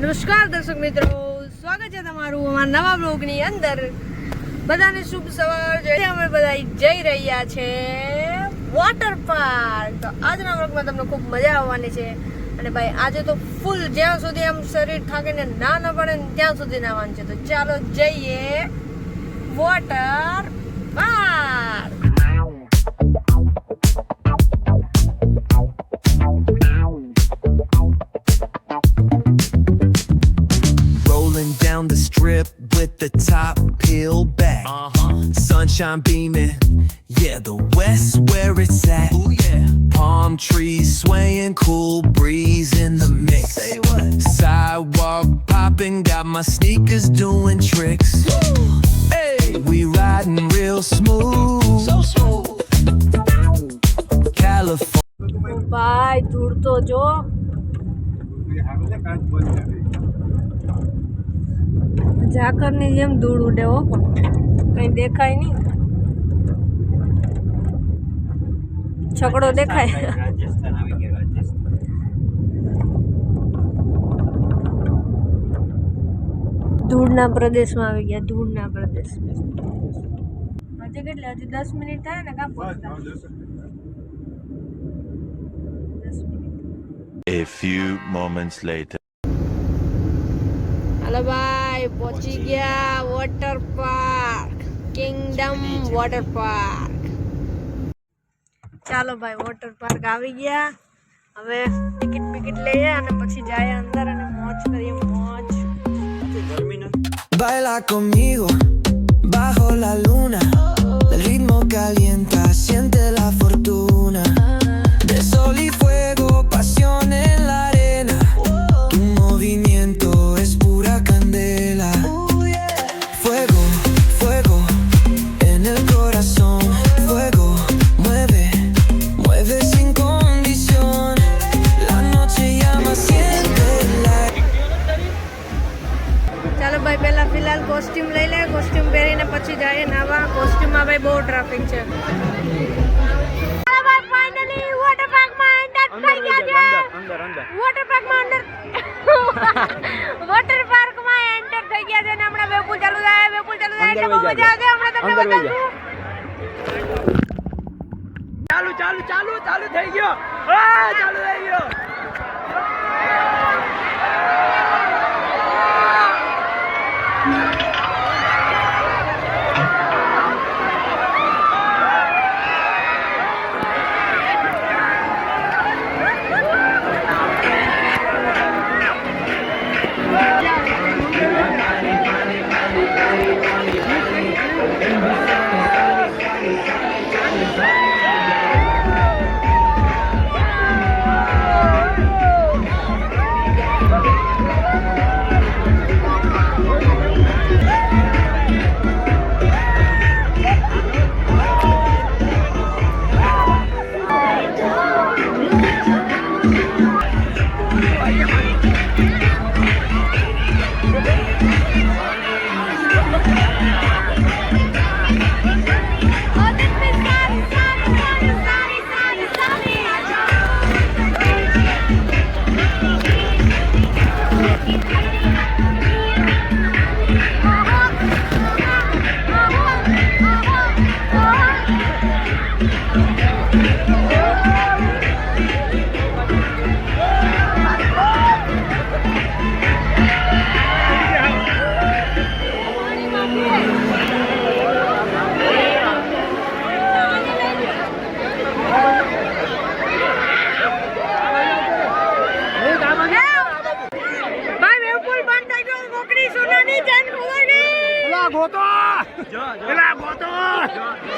નમસ્કાર દર્શક મિત્રો, સ્વાગત છે તમારું અમારા નવા બ્લોગની અંદર. બધાને શુભ સવાર. અમે બધા જઈ રહ્યા છે વોટર પાર્ક. તો આજના બ્લોગમાં તમને ખૂબ મજા આવવાની છે. અને ભાઈ આજે તો ફૂલ જ્યાં સુધી આમ શરીર થાકીને ના પડે ને ત્યાં સુધી નાવાનું છે. તો ચાલો જઈએ water park. Down the strip with the top peeled back. Sunshine beaming, yeah, the west where it's at. Ooh, yeah. Palm trees swaying, cool breeze in the mix. Say what? Sidewalk popping, got my sneakers doing tricks. Woo. Hey, we riding real smooth, so smooth. California. ભાઈ દૂર તો જો ઝાકરની જેમ ધૂળ ઉડે હો, પણ કઈ દેખાય નહીં. છકડો દેખાય. ધૂળના પ્રદેશમાં આવી ગયા. ધૂળના પ્રદેશ. હજી કેટલી? હજી 10 મિનિટ થાય ને કાં પહોંચતા? 10 minute. A few moments later. હાલો ભાઈ, પહોંચી ગયા water park, Kingdom water park. ચાલો ભાઈ, વોટર પાર્ક આવી ગયા. હવે ટિકિટ લઈએ અને પછી જાય અંદર અને મોજ કરીએ. મોજ. Baila conmigo bajo la luna. El ritmo calienta, siente la fortuna. De sol y fuego, pasión en la arena. Tu movimiento es pura candela. Fuego, fuego en el corazón. Fuego, mueve, mueve sin condición. La noche llama, siéntela. ચાલો ભાઈ, પહેલા ફિલહાલ costume લઈ લે. Costume પહેરીને પછી જાય નાવા. કોસ્ટ્યુમમાં ભાઈ બહુ ટ્રાફિક છે. ચાલો ભાઈ, ફાઇનલી વોટર પાર્કમાં એન્ટર થઈ ગયા છે. વોટર પાર્કમાં એન્ટર થઈ ગયા છે. અને હમણાં વેપુલ ચાલુ થાય એટલે બહુ મજા આવશે. હમણાં તમને બતાવશું. ચાલુ થઈ ગયો. હા, ચાલુ થઈ ગયો.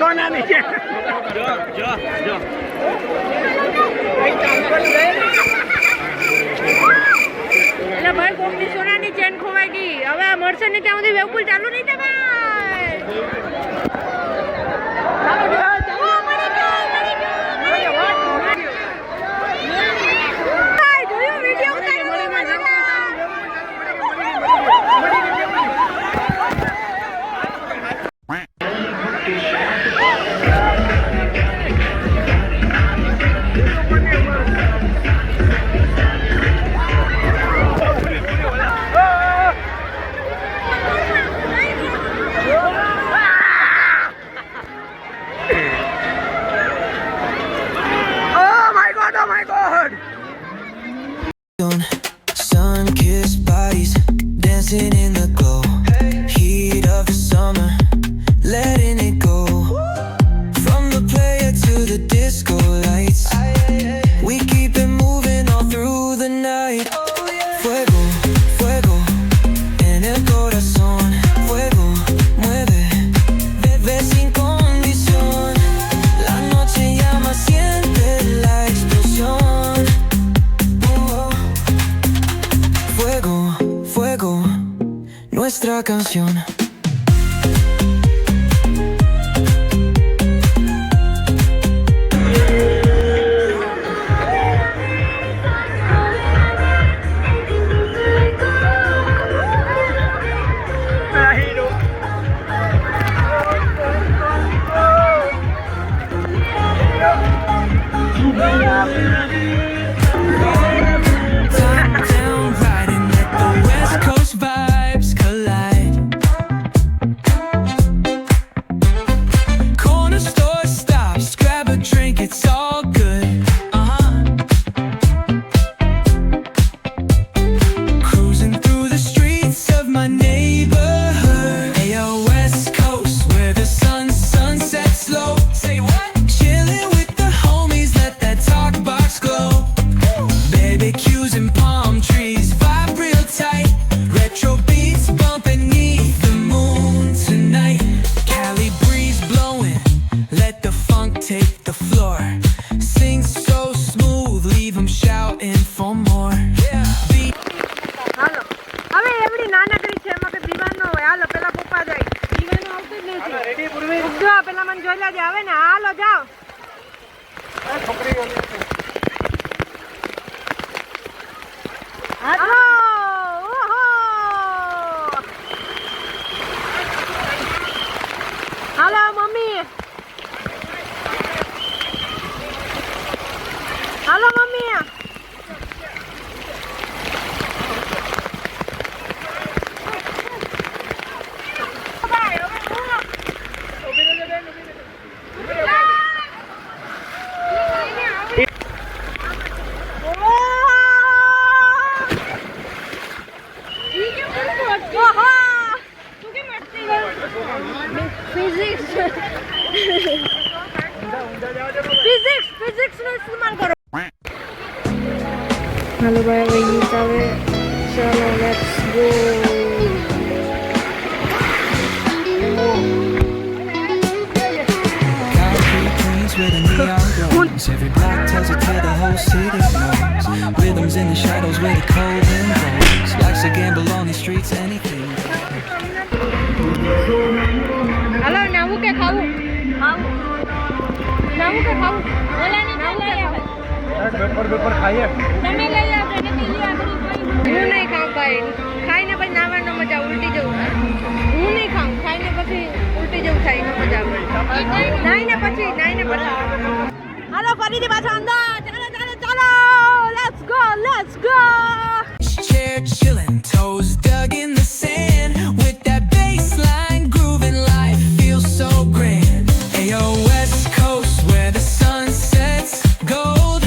સોનાની છે. એટલે ભાઈ કોકની સોનાની ચેન ખોવાઈ ગઈ. હવે આ મળશે ને ત્યાં સુધી વેપુલ ચાલુ નહીં થાય ભાઈ. sun-kissed bodies dancing in the glow. Heat of the summer, letting it go. From the player to the disco lights, we keep it moving all through the night. Fuego, fuego, en el corazón. Fuego, mueve, bebé sin condición. La noche llama, siente la explosión. Fuego, fuego, nuestra canción. Down, riding, let the West Coast vibes collide. Corner store stops, grab a drink, it's all good. Cruising through the streets of my neighborhood. Ayo, West Coast, where the sun sets slow. Say what? Chilling with the homies, let that talk box glow. Barbecues and palm trees, vibe real tight. Retro beats bumping beneath the moon tonight. Cali breeze blowing, let the funk take the floor. Sing so smooth, leave them shouting for more. Beat હાલો હવે એવડી નાનકડી છે એમાં કે દીવાન ન હોય. હાલો પેલા પપ્પા જાય. દીવાનો આવતો જ નથી. રેડી પૂર્વી જો પેલા મને જોઈ લેજે. આવે ને હાલો જાઓ. છોકરી હાલો ઓહો હાલો મમ્મી. હાલો મમ્મી. ફિઝિક્સનો ઇસ્તેમાલ કરો. હાલો ભાઈ હવે ગીત આવે. ચાલો let's go. concrete queens with the neon glowings. Every block tells a tale the whole city knows. Rhythms in the shadows where the cold wind blows. Life's a gamble on these streets, anything. હાલો નવું કે ખાવું? નવું કે ખાવું? ઓલાની તો લઈ આવે. Paper ખાઈએ તમે લઈ આવજો ને પીલી આપણી કોઈ. હું નહીં ખાઉં ભાઈ. ખાઈને પછી નાવાનો મજા ઉલટી જવું થાય. હું નહીં ખાઉં. ખાઈને પછી ઉલટી જવું થાય. એનો મજા આવે. નાઈને પછી હાલો ફરીથી પાછા અંદર. ચાલો ચાલો ચાલો. Let's go let's go. Chair chilling, toes dug in the sand. With that bass line grooving, life feels so grand. Ayo, West Coast, where the sun sets gold.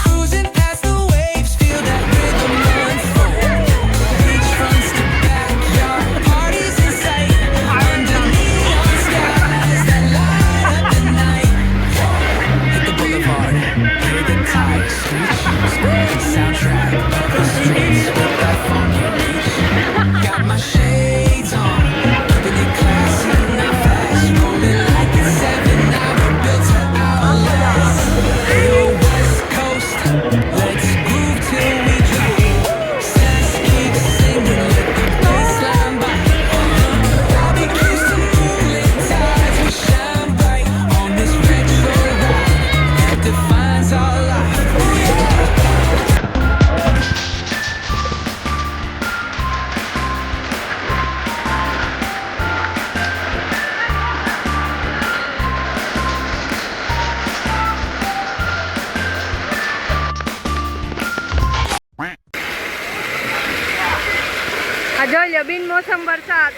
Cruising past the waves, feel that rhythm unfold. Beachfronts to backyard, parties in sight. Under neon skies that light up the night. Hit the boulevard, hear the tide screech. Spinning soundtrack of the streets with that funky beat. Got my shades on, keeping it classy, not fast. Rolling like it's 7, now we're built to outlast. Ayo, West Coast, let's groove till we drop. Sass keep singing, let the bassline bite. Barbecues to moonlit tides, we shine bright on this retro ride that defines our life. આ જોઈ લો બિનમોસમ વરસાદ.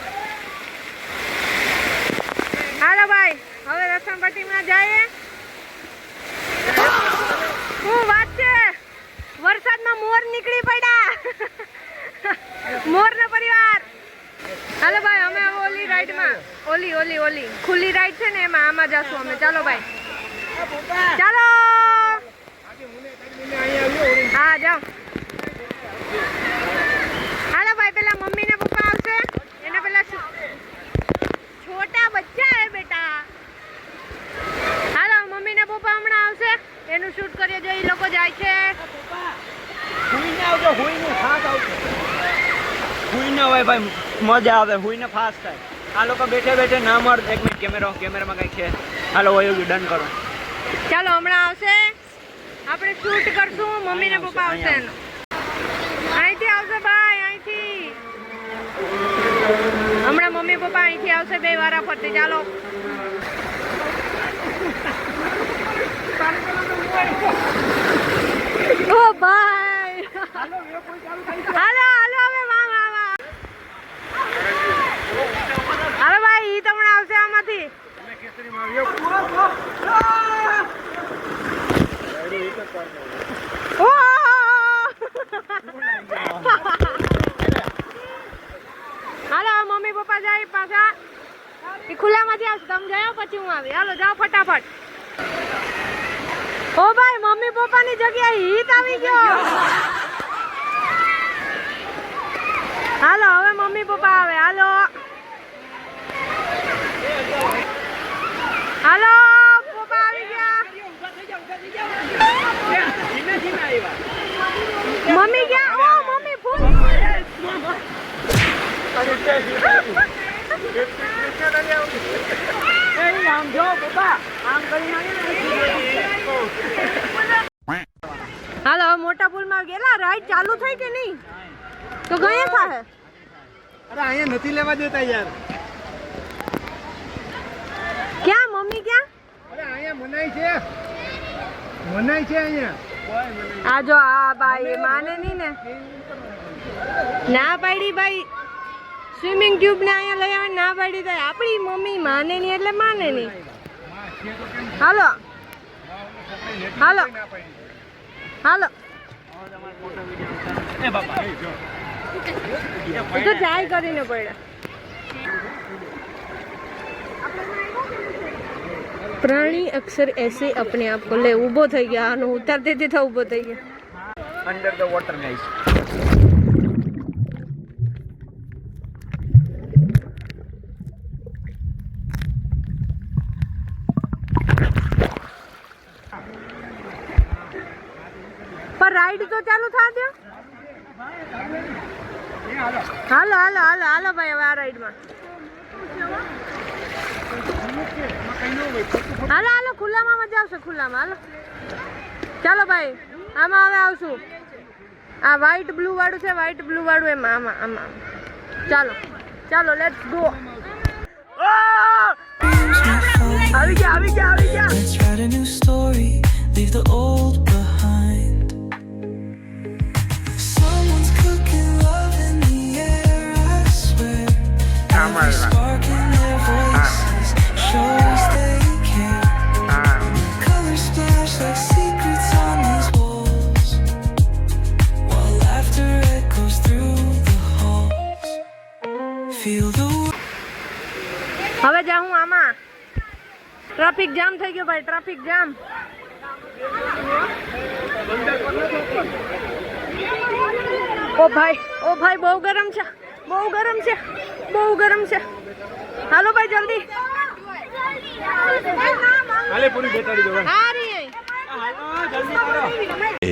હાલો ભાઈ હવે રસમપટ્ટીમાં જઈએ. શું વાત છે? વરસાદમાં મોર નીકળી પડ્યા. મોરનો પરિવાર. હાલો ભાઈ, અમે હવે ઓલી રાઈડમાં ઓલી ખુલ્લી રાઈડ છે ને એમાં આમાં જાશું અમે. ચાલો ભાઈ, ચાલો. હા જાઓ. હાલો ભાઈ, પેલા મમ્મી ને પપ્પા આવશે. એને પેલા છોટા બચ્ચા હે બેટા. હાલો, મમ્મી ને પપ્પા હમણાં આવશે. એનું શૂટ કરીએ જો એ લોકો જાય છે. હુઈને આવજો, હુઈને ફાસ્ટ આવજો. હુઈને હોય ભાઈ, મજા આવે. હુઈને ફાસ્ટ થાય. આ લોકો બેઠે બેઠે ના મળે. 1 મિનિટ, કેમેરામાં કંઈક છે. હાલો હોય ડન કરો. ચાલો, હમણાં આવશે. આપણે શૂટ કરશું. મમ્મી ને પપ્પા આવશે. અહીંથી આવશે ભાઈ, અહીંથી. હમણાં મમ્મી પપ્પા અહીંથી આવશે, 2 વારા ફરતી. ચાલો. ઓ ભાઈ, હાલો હવે વાહ. હાલો ભાઈ, ઈ તમને આવશે આમાંથી. હાલો, મમ્મી પપ્પા જાય પાછા. એ ખુલ્લામાંથી આવશે. તમે જાઓ પછી હું આવી. હાલો જાઓ ફટાફટ. ઓ ભાઈ, મમ્મી પપ્પાની જગ્યાએ હિત આવી ગયો. હાલો, હવે મમ્મી પપ્પા આવે. હાલો હાલો, પપ્પા આવી ગયા. મમ્મી ગયા. ઓ મમ્મી ફૂલ. આમ જો પપ્પા, આમ કરીને હાલો, હવે મોટા પુલમાં ગયેલા. રાઈડ ચાલુ થઈ કે નહીં? તો ગયા થાય. અરે અહીંયા નથી લેવા દેતા યાર. ક્યાં મમ્મી ક્યાં? અરે અહીંયા મનાઈ છે અહીંયા. આ જો આ ભાઈ માને નહીં ને. ના પાડી ભાઈ, સ્વિમિંગ ટ્યુબ ને અહીંયા લઈ આવે. ના પાડી તો આપણી મમ્મી માને નહીં એટલે માને નહીં. હાલો હાલો હાલો. એ તો જાય કરીને પડ્યા. प्राणी अक्सर ऐसे अपने आप को ले ऊभो થઈ ગયા. આનો ઉતારતી હતી તો ઊભો થઈ ગયા. Under the water guys. પર રાઈડ તો ચાલુ થા દો. હાલો હાલો હાલો હાલો ભાઈ, હવે આ રાઈડમાં હાલો હાલો. ખુલ્લામાં મજા આવશે. ખુલ્લામાં હાલો. ચાલો ભાઈ, આમાં હવે આવશું. આ વ્હાઈટ બ્લુ વાળું છે, વ્હાઈટ બ્લુ વાળું એમાં આમાં આમાં. ચાલો ચાલો, લેટ્સ ગો. આવી ગયા. Let's write a new story, leave the old behind. Someone's cooking love in the air, I swear. Every spark in their voices shows they care. Colors splash like secrets on these walls, while laughter echoes through the halls. Feel the હવે જાઉં આમાં. Traffic jam થઈ ગયો ભાઈ, traffic jam. ઓ ભાઈ બહુ ગરમ છે, બહુ ગરમ છે, બહુ ગરમ છે. હાલો ભાઈ જલ્દી. હાલે પૂરી બેટાડી દો. આ રહી. જલ્દી કરો.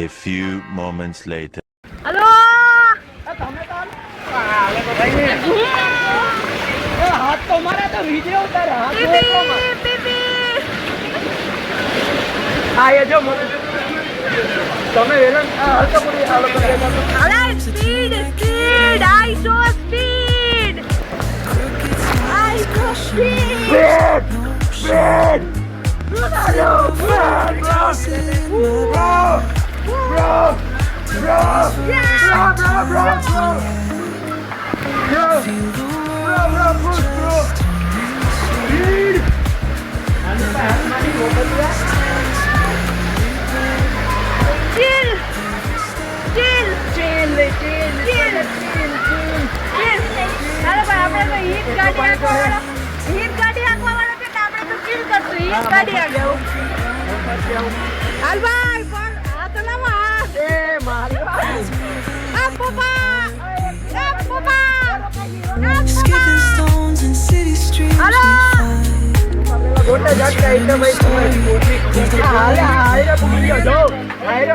A few moments later. હાલો. હાથ તો મારા તો વિડિયો ઉતાર. હાથ પીપી. આ એ જો તમે વેલન હલકો પૂરી આ લોકો અરે સ્પીડ આઈ સો સ્પીડ. ગાડી આગળ હાલ ભાઈ પણ આ તો લાવો એ મારી આ પપ્પા Skipping stones in city streets Hello. ગોટા જાટકા એટલે ભાઈ તમે હારે પૂગી ગયો જો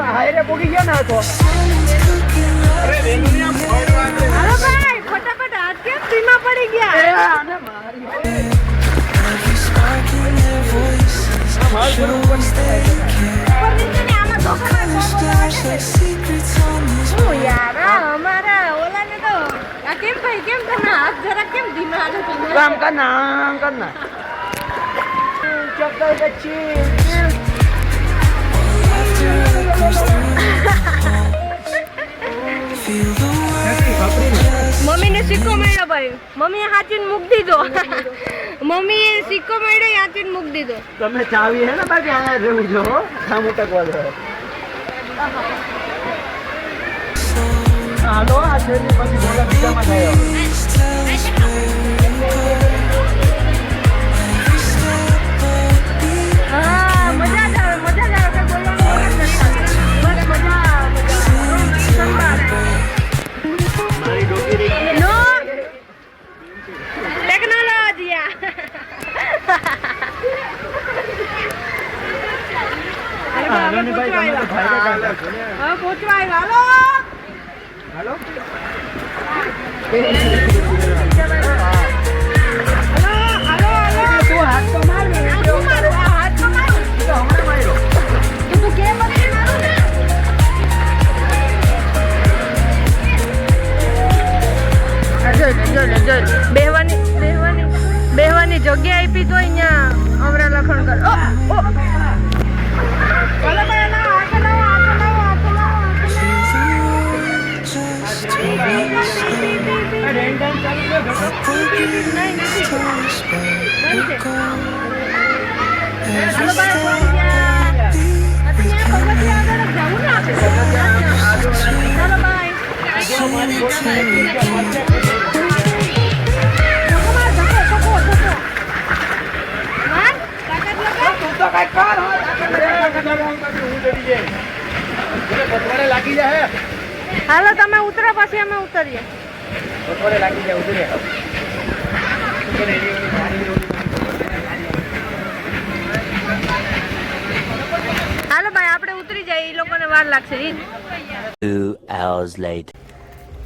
હારે પૂગી ગયો ને આ તો અરે વેલુની આમ હાલો ભાઈ ફટાફટ હાથ કેમ ધીમા પડી ગયા આને મારી sparking their voices shows they ઉપર નીચે ને આમાં ધોકામાં stars like secrets on this શું યાર આ અમારા ઓલાને તો આ કેમ ભાઈ કેમ તને હાથ જરા કેમ ધીમા હાલે કામ કરના ચોક્કસ બચ્ચી feel the world મમ્મીને સિક્કો મળ્યો ભાઈ મમ્મીએ હાથીને મૂક દીધો મમ્મીએ સિક્કો મળ્યો હાથીને મૂક દીધો તમે ચાવી હે ને બાકી આ રહેવું જો કામ ઉટકવા દો હાલો આ છેલ્લી પછી બોલા બીજામાં ગયો હા મજા જ આવે કઈ બોલવાનું બસ મજા મારી ડોકી રહી નો ટેકનોલોજી હાલો ને ભાઈ તમે તો ભાઈ કાઢો હવે પહોંચવા આવ્યા હાલો હાલો હાલો તું હાથ તો માર ને હાથ મારું હાથ મારું તો હમણાં માર્યો તું કેમ મને મારું ને બેહવાની જગ્યા આપી તો અહીંયા અમરા લખણ કર ચાલો ભાઈ હાથ લાગી જાય હાલો તમે ઉતરો પછી અમે ઉતરીએ લાગી જાય ઉતરે હાલો ભાઈ આપણે ઉતરી જાય એ લોકોને વાર લાગશે 2 hours later.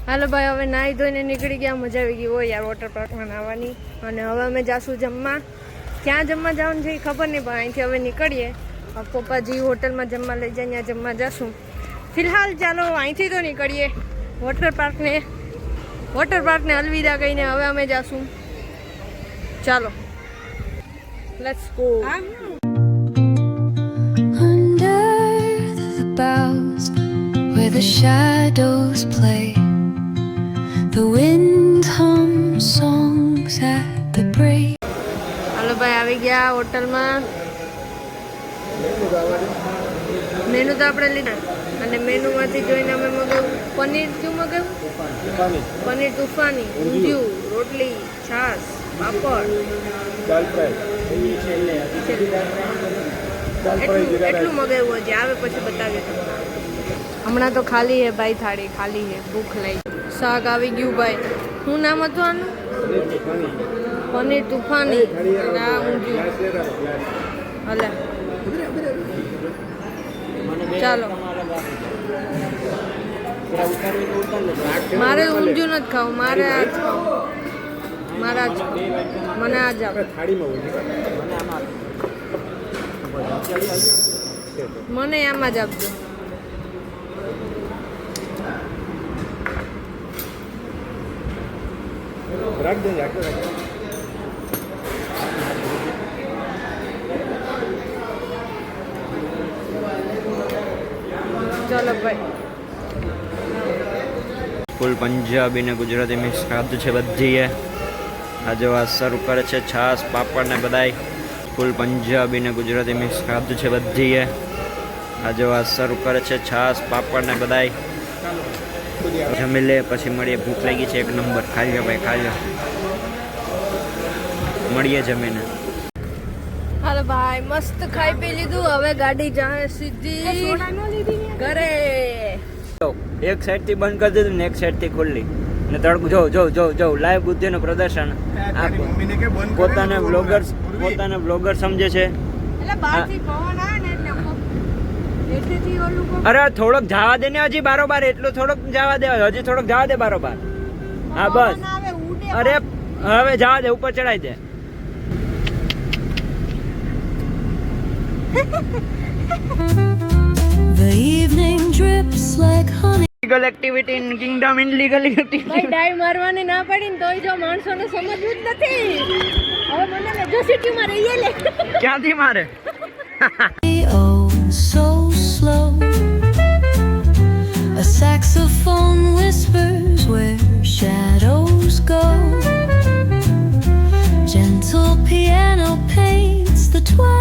હાલો ભાઈ હવે નાહી ધોઈને નીકળી ગયા મજા આવી ગઈ હોય યાર વોટર પાર્કમાં નાહવાની અને હવે અમે જાશું જમવા ક્યાં જમવા જવાનું છે એ ખબર નહીં પણ અહીંથી હવે નીકળીએ પપ્પાજી હોટલમાં જમવા લઈ જાય ત્યાં જમવા જશું ફિલહાલ ચાલો અહીંથી તો નીકળીએ વોટર પાર્કને અલવિદા કહીને હવે અમે જાશું ચાલો let's go Under the boughs where the shadows play, the wind hums songs at the break. હાલો ભાઈ આવી ગયા હોટલમાં મેનુ તો આપણે લીધા અને મેનુમાંથી જોઈને અમે મગાવ્યું પનીર શું મગાવ્યું પનીર તુફાની ઊંધિયું રોટલી છાશ પાપડ એટલું મગાવ્યું હજી આવે પછી બતાવીએ તમને હમણાં તો ખાલી હે ભાઈ થાળી ખાલી હે ભૂખ લાગી શાક આવી ગયું ભાઈ શું નામ હતું આનું પનીર તુફાની અને આ ઊંધિયું હલે ચાલો મારે ઊંધિયું નથી ખાવું મારે આ જ ખાવું મારા જ મને આ જ આપ મને આમાં જ આપજો ચલો ભાઈ ફૂલ પંજાબી ને ગુજરાતી મિક્સ ખાધું છે બધી આજે વાત શરૂ કરે છે છાશ પાપડ ને બધાય ફૂલ પંજાબી ને ગુજરાતી મિક્સ ખાધું છે બધી આજે વાત શરૂ કરે છે છાશ પાપડ ને બધાય જમી લે પછી મળીએ ભૂખ લાગી છે એક નંબર ખાઈ લો ભાઈ ખાઈ લો મળીએ જમીને હાલો ભાઈ મસ્ત ખાઈ પી લીધું હવે ગાડી જાય સીધી ઘરે એક સાઈડ થી બંધ કરી દીધું ને એક સાઈડ થી ખુલ્લી ને તડકો જો લાઈવ બુદ્ધિનું પ્રદર્શન પોતાને બ્લોગર સમજે છે. એટલે બહારથી પવન આવે ને એટલે એટલેથી ઓલું કોઈ અરે થોડોક જવા દે ને હજી બારોબાર એટલું થોડોક જવા દે હજી થોડોક જવા દે બારોબાર. હા બસ પવન આવે ઉડે અરે હવે જવા દે ઉપર ચડાઈ દે. The evening drips like honey. Illegal activity in Kingdom illegal ભાઈ એક્ટિવિટી. ડાઈ મારવાની ના પડી ને તોય જો માણસોને સમજવું જ નથી. હવે મને જો સિટીમાં રહીએ લે ક્યાંથી મારે? Oh, so